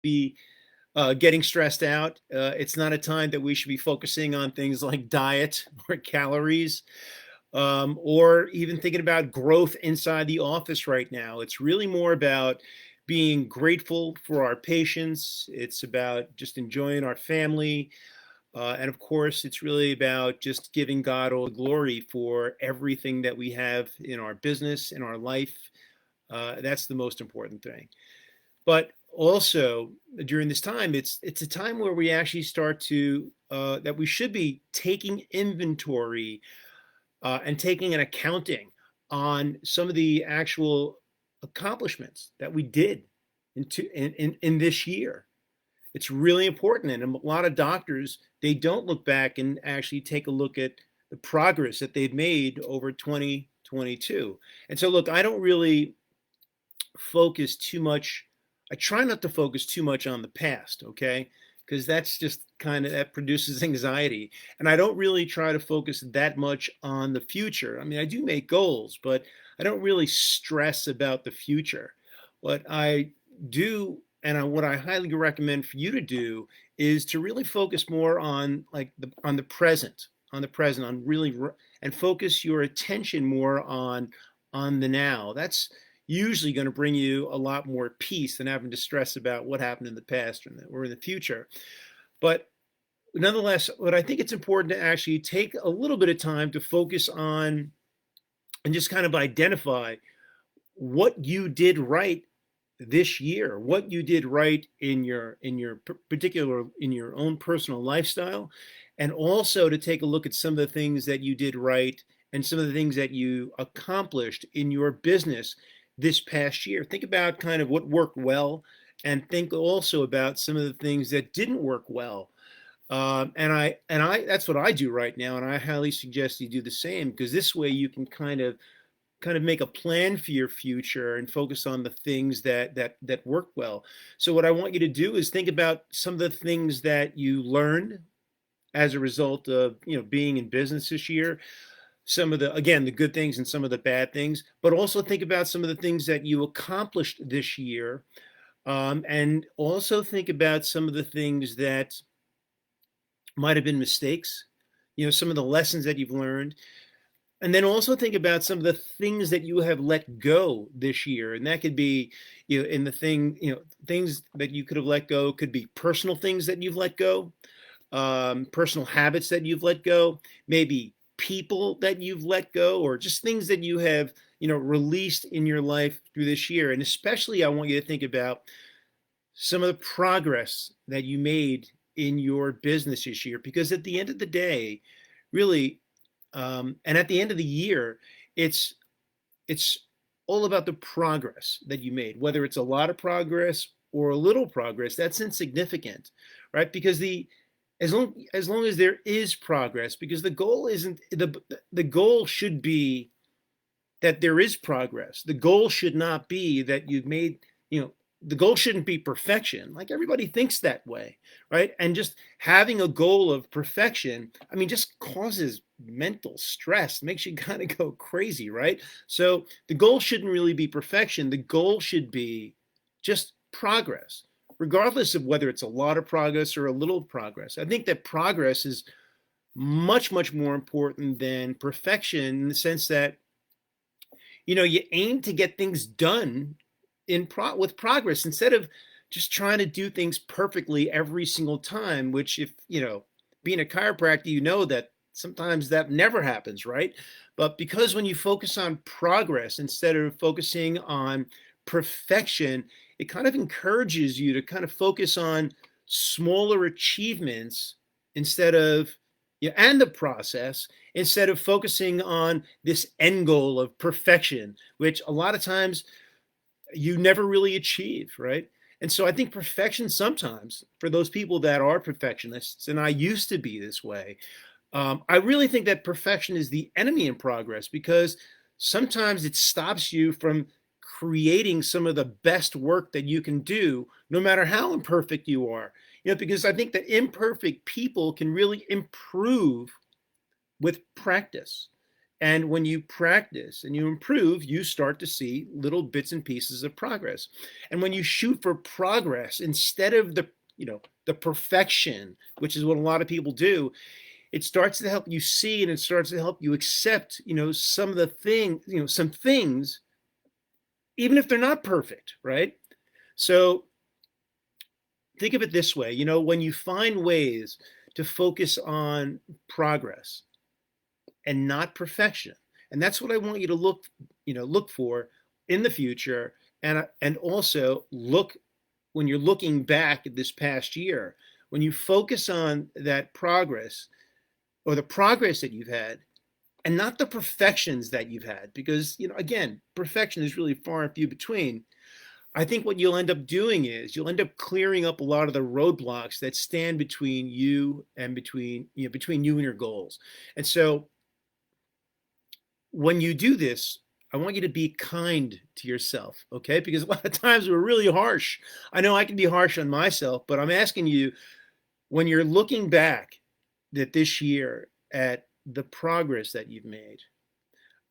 be getting stressed out. It's not a time that we should be focusing on things like diet or calories, or even thinking about growth inside the office right now. It's really more about being grateful for our patients. It's about just enjoying our family. And of course, it's really about just giving God all the glory for everything that we have in our business, in our life. That's the most important thing. But also during this time, it's a time where we actually start to that we should be taking inventory and taking an accounting on some of the actual accomplishments that we did in this year. It's really important. And a lot of doctors, they don't look back and actually take a look at the progress that they've made over 2022. And so, look, I don't really focus too much. I try not to focus too much on the past, okay? Because that's just kind of that produces anxiety. And I don't really try to focus that much on the future. I mean, I do make goals, but I don't really stress about the future. What I do what I highly recommend for you to do is to really focus more on like on the present, on really and focus your attention more on the now. That's usually going to bring you a lot more peace than having to stress about what happened in the past or in the future. But nonetheless, what I think it's important to actually take a little bit of time to focus on and just kind of identify what you did right this year, what you did right in your particular in your own personal lifestyle, and also to take a look at some of the things that you did right and some of the things that you accomplished in your business this past year. Think about kind of what worked well, and think also about some of the things that didn't work well. And I that's what I do right now, and I highly suggest you do the same because this way you can kind of make a plan for your future and focus on the things that work well. So what I want you to do is think about some of the things that you learned as a result of being in business this year. Some of the again the good things and some of the bad things, but also think about some of the things that you accomplished this year, and also think about some of the things that might have been mistakes. Some of the lessons that you've learned, and then also think about some of the things that you have let go this year. And that could be, in the things that you could have let go could be personal things that you've let go, personal habits that you've let go, maybe people that you've let go, or just things that you have, released in your life through this year. And especially, I want you to think about some of the progress that you made in your business this year, because at the end of the day, really, and at the end of the year, it's it's all about the progress that you made, whether it's a lot of progress or a little progress. That's insignificant, right? Because as long as there is progress, because the goal isn't the goal should be that there is progress. The goal should not be that you've made, the goal shouldn't be perfection. Like everybody thinks that way, right? And just having a goal of perfection, I mean, just causes mental stress, makes you kind of go crazy, right? So the goal shouldn't really be perfection. The goal should be just progress, regardless of whether it's a lot of progress or a little progress. I think that progress is much, much more important than perfection in the sense that you aim to get things done with progress instead of just trying to do things perfectly every single time, which if being a chiropractor, that sometimes that never happens, right? But because when you focus on progress instead of focusing on perfection, it kind of encourages you to kind of focus on smaller achievements instead of and the process, instead of focusing on this end goal of perfection, which a lot of times you never really achieve, right? And so I think perfection sometimes, for those people that are perfectionists, and I used to be this way, I really think that perfection is the enemy in progress, because sometimes it stops you from creating some of the best work that you can do, no matter how imperfect you are. Because I think that imperfect people can really improve with practice. And when you practice and you improve, you start to see little bits and pieces of progress. And when you shoot for progress instead of the perfection, which is what a lot of people do, it starts to help you see, and it starts to help you accept, some of the things, some things, even if they're not perfect, right? So think of it this way, when you find ways to focus on progress and not perfection. And that's what I want you to look for in the future. And also look, when you're looking back at this past year, when you focus on that progress, or the progress that you've had, and not the perfections that you've had, because, again, perfection is really far and few between. I think what you'll end up doing is you'll end up clearing up a lot of the roadblocks that stand between you and between you and your goals. And so when you do this, I want you to be kind to yourself, okay? Because a lot of times we're really harsh. I know I can be harsh on myself, but I'm asking you, when you're looking back at this year at the progress that you've made,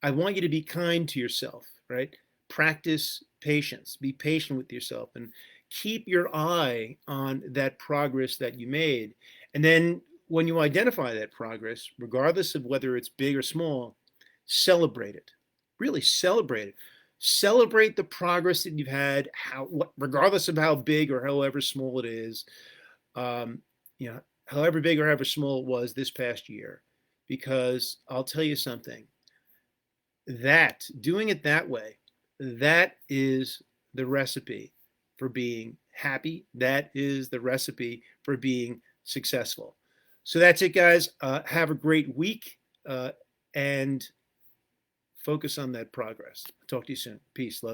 I want you to be kind to yourself, right? Practice patience. Be patient with yourself and keep your eye on that progress that you made. And then when you identify that progress, regardless of whether it's big or small, celebrate it. Really celebrate it. Celebrate the progress that you've had, regardless of how big or however small it is. Um, However big or however small it was this past year, because I'll tell you something, that doing it that way, that is the recipe for being happy. That is the recipe for being successful. So that's it, guys. Have a great week, and focus on that progress. Talk to you soon. Peace. Love.